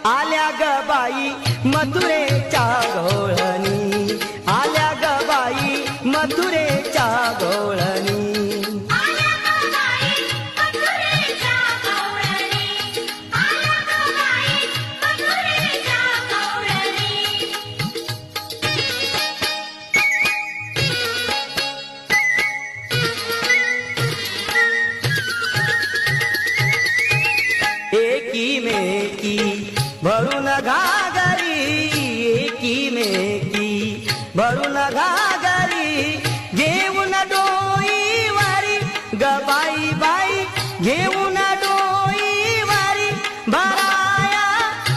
आल्या ग बाई मथुरेच्या गवळणी, आल्या ग बाई मथुरेच्या गवळणी. एकी मेकी भरून घाल